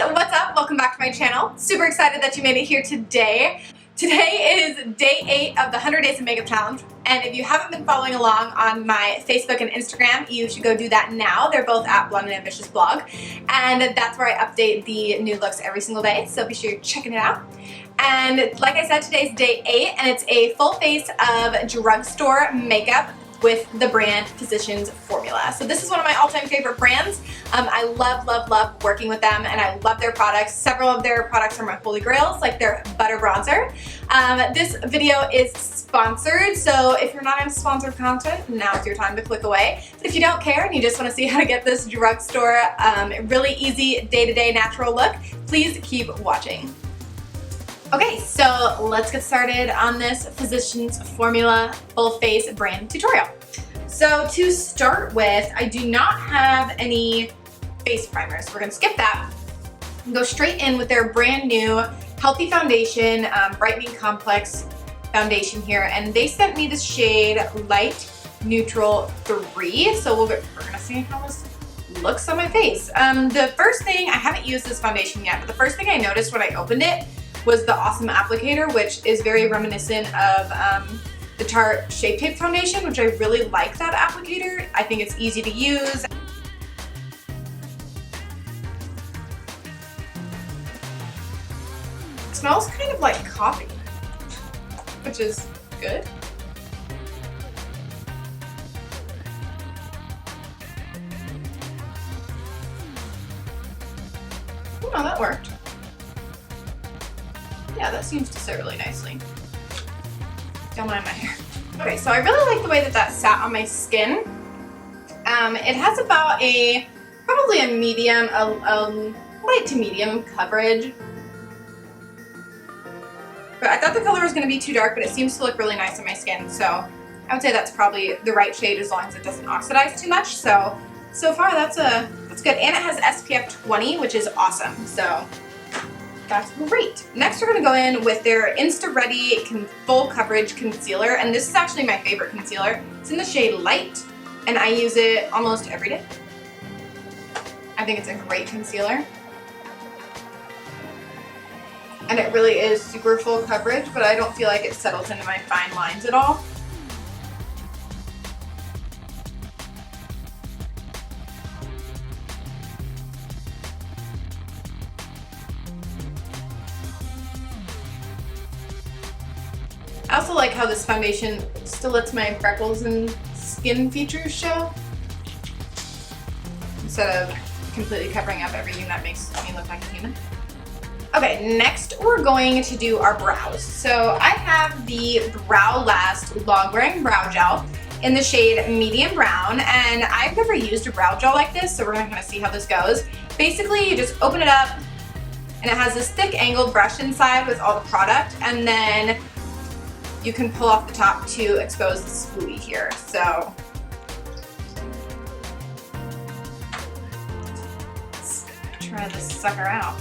what's up? Welcome back to my channel. Super excited that you made it here today. Today is day 8 of the 100 Days of Makeup Challenge, and if you haven't been following along on my Facebook and Instagram, you should go do that now. They're both at Blonde and Ambitious blog, and that's where I update the new looks every single day, so be sure you're checking it out. And like I said, today's day 8, and it's a full face of drugstore makeup with the brand Physicians Formula. So this is one of my all-time favorite brands. I love working with them, and I love their products. Several of their products are my holy grails, like their butter bronzer. This video is sponsored, so if you're not into sponsored content, now's your time to click away. But if you don't care and you just want to see how to get this drugstore really easy day-to-day natural look, please keep watching. Okay, so let's get started on this Physicians Formula full face brand tutorial. So to start with, I do not have any face primers. So we're gonna skip that and go straight in with their brand new Healthy Foundation Brightening Complex Foundation here. And they sent me this shade Light Neutral 3. So we're gonna see how this looks on my face. The first thing, I haven't used this foundation yet, but the first thing I noticed when I opened it was the Awesome applicator, which is very reminiscent of the Tarte Shape Tape foundation, which I really like that applicator. I think it's easy to use. It smells kind of like coffee, which is good. Oh, that worked. Yeah, that seems to sit really nicely. Don't mind my hair. Okay, so I really like the way that that sat on my skin. It has about probably a medium, a light to medium coverage. But I thought the color was going to be too dark, but it seems to look really nice on my skin. So I would say that's probably the right shade as long as it doesn't oxidize too much. So far that's good. And it has SPF 20, which is awesome. So that's great. Next, we're gonna go in with their Insta Ready Full Coverage Concealer, and this is actually my favorite concealer. It's in the shade Light, and I use it almost every day. I think it's a great concealer. And it really is super full coverage, but I don't feel like it settles into my fine lines at all. I also like how this foundation still lets my freckles and skin features show, instead of completely covering up everything that makes me look like a human. Okay, next we're going to do our brows. So I have the Brow Last Long Wearing Brow Gel in the shade Medium Brown, and I've never used a brow gel like this, so we're gonna kind of see how this goes. Basically, you just open it up, and it has this thick angled brush inside with all the product, and then you can pull off the top to expose the spoolie here. So let's try this sucker out.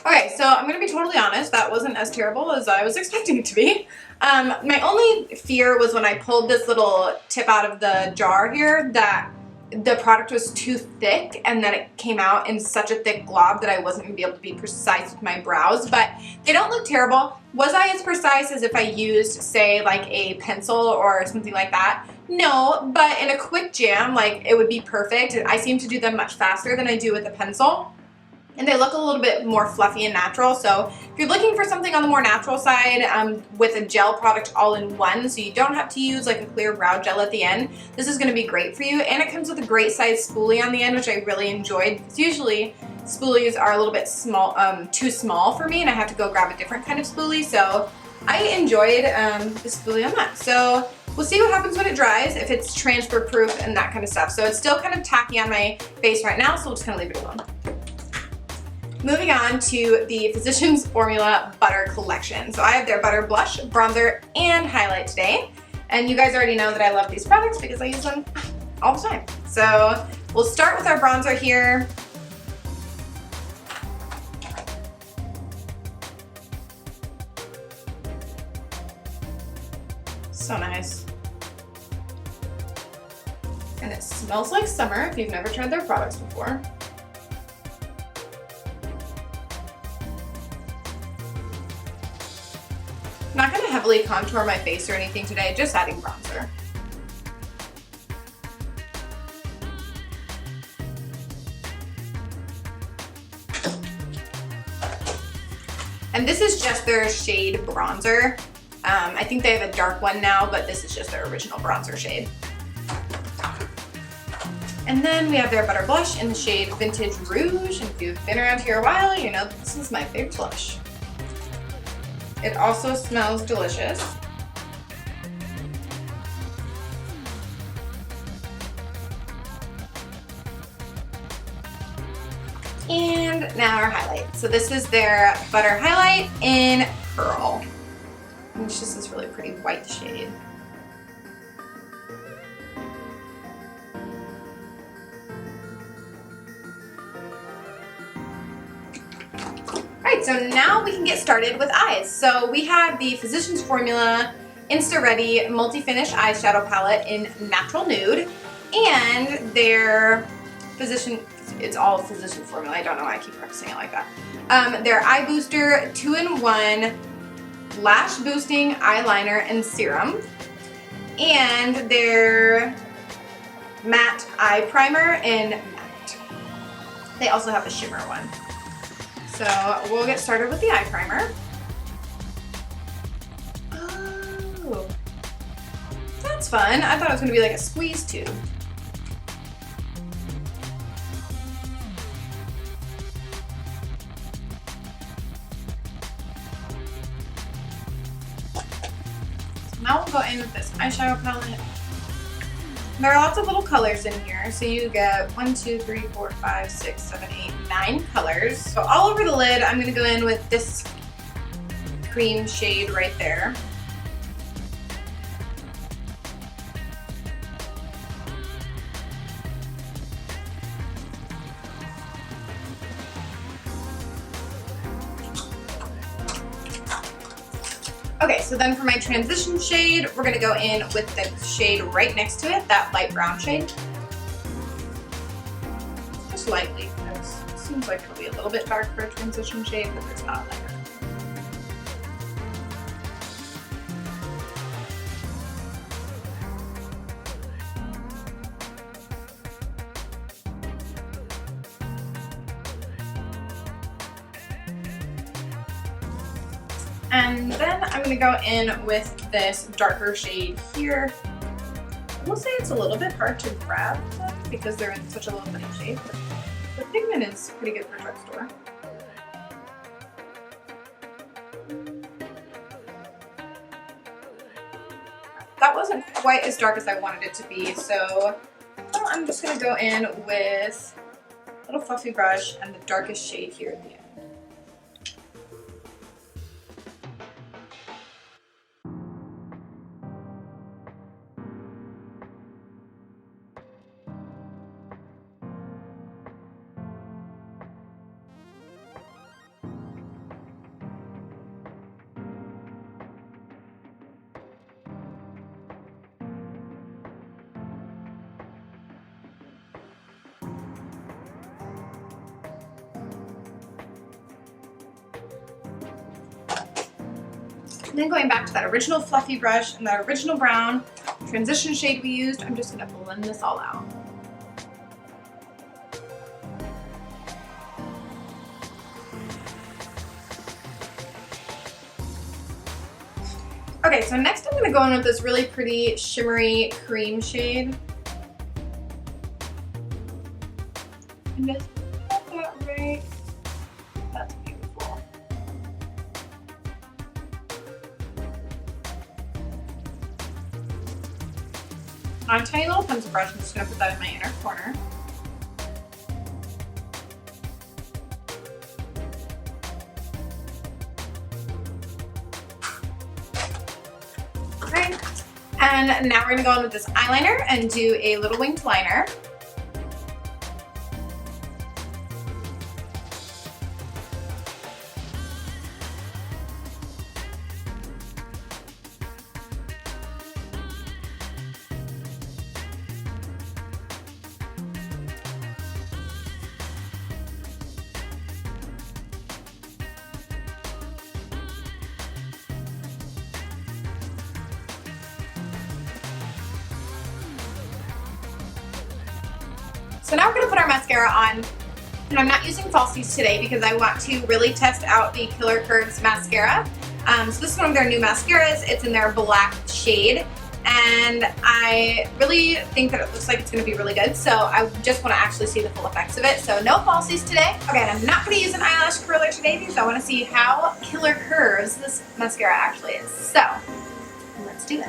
Okay, so I'm going to be totally honest, that wasn't as terrible as I was expecting it to be. My only fear was when I pulled this little tip out of the jar here that the product was too thick and that it came out in such a thick glob that I wasn't going to be able to be precise with my brows, but they don't look terrible. Was I as precise as if I used, say, like a pencil or something like that? No, but in a quick jam, like, it would be perfect. I seem to do them much faster than I do with a pencil. And they look a little bit more fluffy and natural. So if you're looking for something on the more natural side with a gel product all in one, so you don't have to use like a clear brow gel at the end, this is going to be great for you. And it comes with a great size spoolie on the end, which I really enjoyed. It's usually spoolies are a little bit small, too small for me, and I have to go grab a different kind of spoolie. So I enjoyed the spoolie on that. So we'll see what happens when it dries, if it's transfer proof and that kind of stuff. So it's still kind of tacky on my face right now, so we'll just kind of leave it alone. Moving on to the Physicians Formula Butter Collection. So I have their Butter Blush, Bronzer, and Highlight today. And you guys already know that I love these products because I use them all the time. So we'll start with our bronzer here. So nice. And it smells like summer if you've never tried their products before. I'm not going to heavily contour my face or anything today, just adding bronzer. And this is just their shade bronzer. I think they have a dark one now, but this is just their original bronzer shade. And then we have their Butter Blush in the shade Vintage Rouge. And if you've been around here a while, you know this is my favorite blush. It also smells delicious. And now our highlight. So this is their Butter Highlight in Pearl. And it's just this really pretty white shade. Alright, so now we can get started with eyes. So we have the Physicians Formula Insta Ready Multi-Finish Eyeshadow Palette in Natural Nude, and their it's all Physician Formula, I don't know why I keep prefacing it like that. Their Eye Booster 2-in-1 Lash Boosting Eyeliner and Serum, and their Matte Eye Primer in Matte. They also have a shimmer one. So we'll get started with the eye primer. Oh, that's fun. I thought it was going to be like a squeeze tube. So now we'll go in with this eyeshadow palette. There are lots of little colors in here, so you get 1, 2, 3, 4, 5, 6, 7, 8, 9 colors. So all over the lid, I'm going to go in with this cream shade right there. Okay, so then for my transition shade, we're gonna go in with the shade right next to it, that light brown shade. Just lightly, because it seems like it'll be a little bit dark for a transition shade, but it's not lighter. And then I'm going to go in with this darker shade here. I will say it's a little bit hard to grab them because they're in such a low light shade, but the pigment is pretty good for a drugstore. That wasn't quite as dark as I wanted it to be, so I'm just going to go in with a little fluffy brush and the darkest shade here at the end. And then going back to that original fluffy brush and that original brown transition shade we used, I'm just going to blend this all out. Okay, so next I'm going to go in with this really pretty shimmery cream shade. And just put that right That's beautiful. On a tiny little pencil brush, I'm just going to put that in my inner corner. Okay. And now we're going to go in with this eyeliner and do a little winged liner. So now we're going to put our mascara on, and I'm not using falsies today because I want to really test out the Killer Curves mascara. So this is one of their new mascaras. It's in their black shade, and I really think that it looks like it's going to be really good, so I just want to actually see the full effects of it. So no falsies today. Okay, and I'm not going to use an eyelash curler today because I want to see how Killer Curves this mascara actually is. So let's do it.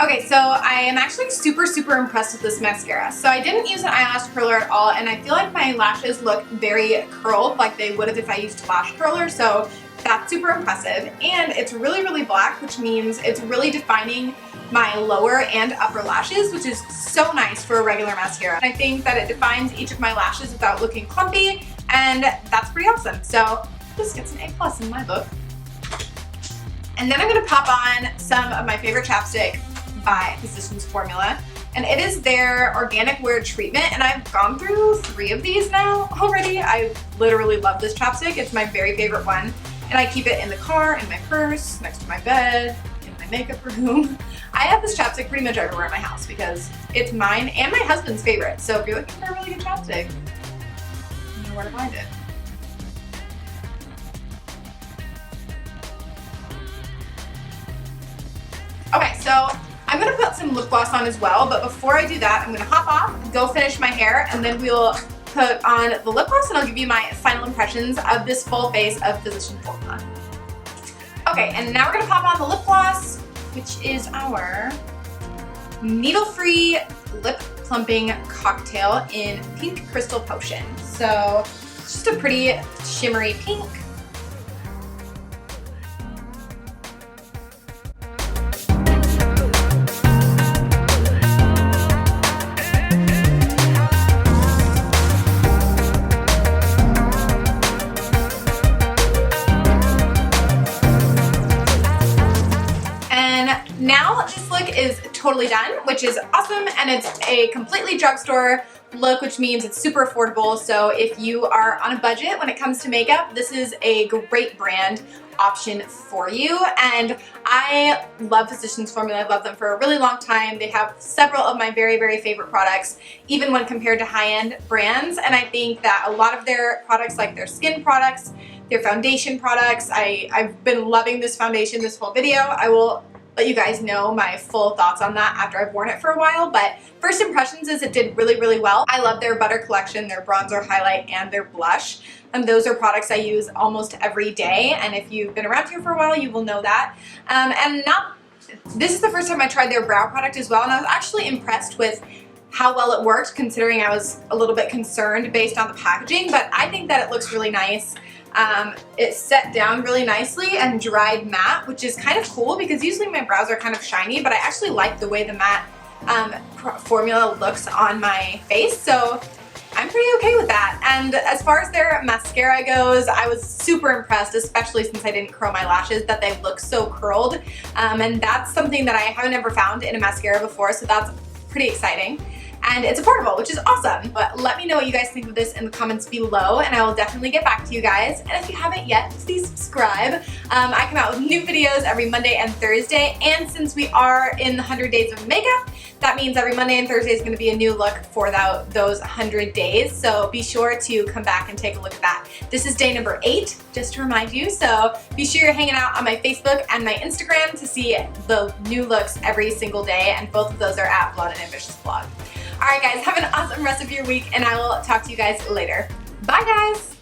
Okay, so I am actually super impressed with this mascara. So I didn't use an eyelash curler at all, and I feel like my lashes look very curled like they would have if I used a lash curler, so that's super impressive. And it's really black, which means it's really defining my lower and upper lashes, which is so nice for a regular mascara. I think that it defines each of my lashes without looking clumpy, and that's pretty awesome. So this gets an A+ in my book. And then I'm gonna pop on some of my favorite chapstick by Physicians Formula, and it is their Organic Wear Treatment, and I've gone through 3 of these now already. I literally love this chapstick. It's my very favorite one, and I keep it in the car, in my purse, next to my bed, in my makeup room. I have this chapstick pretty much everywhere in my house because it's mine and my husband's favorite, so if you're looking for a really good chapstick, you know where to find it. Okay, so I'm gonna put some lip gloss on as well, but before I do that, I'm gonna hop off, go finish my hair, and then we'll put on the lip gloss, and I'll give you my final impressions of this full face of Physicians Formula. Okay, and now we're gonna pop on the lip gloss, which is our needle-free lip plumping cocktail in Pink Crystal Potion. So it's just a pretty shimmery pink. Now this look is totally done, which is awesome, and it's a completely drugstore look, which means it's super affordable. So if you are on a budget when it comes to makeup, this is a great brand option for you. And I love Physicians Formula. I've loved them for a really long time. They have several of my very favorite products, even when compared to high-end brands. And I think that a lot of their products, like their skin products, their foundation products, I've been loving this foundation this whole video. I will let you guys know my full thoughts on that after I've worn it for a while, but first impressions is it did really well. I love their butter collection, their bronzer, highlight, and their blush. And those are products I use almost every day, and if you've been around here for a while, you will know that. This is the first time I tried their brow product as well, and I was actually impressed with how well it worked, considering I was a little bit concerned based on the packaging, but I think that it looks really nice. It set down really nicely and dried matte, which is kind of cool because usually my brows are kind of shiny, but I actually like the way the matte formula looks on my face, so I'm pretty okay with that. And as far as their mascara goes, I was super impressed, especially since I didn't curl my lashes, that they look so curled, and that's something that I haven't ever found in a mascara before, so that's pretty exciting. and it's affordable, which is awesome. But let me know what you guys think of this in the comments below, and I will definitely get back to you guys. And if you haven't yet, please subscribe. I come out with new videos every Monday and Thursday, and since we are in the 100 days of makeup, that means every Monday and Thursday is going to be a new look for those 100 days, so be sure to come back and take a look at that. This is day number 8, just to remind you, so be sure you're hanging out on my Facebook and my Instagram to see the new looks every single day, and both of those are at Blonde and Ambitious Vlog. Alright guys, have an awesome rest of your week, and I will talk to you guys later. Bye guys!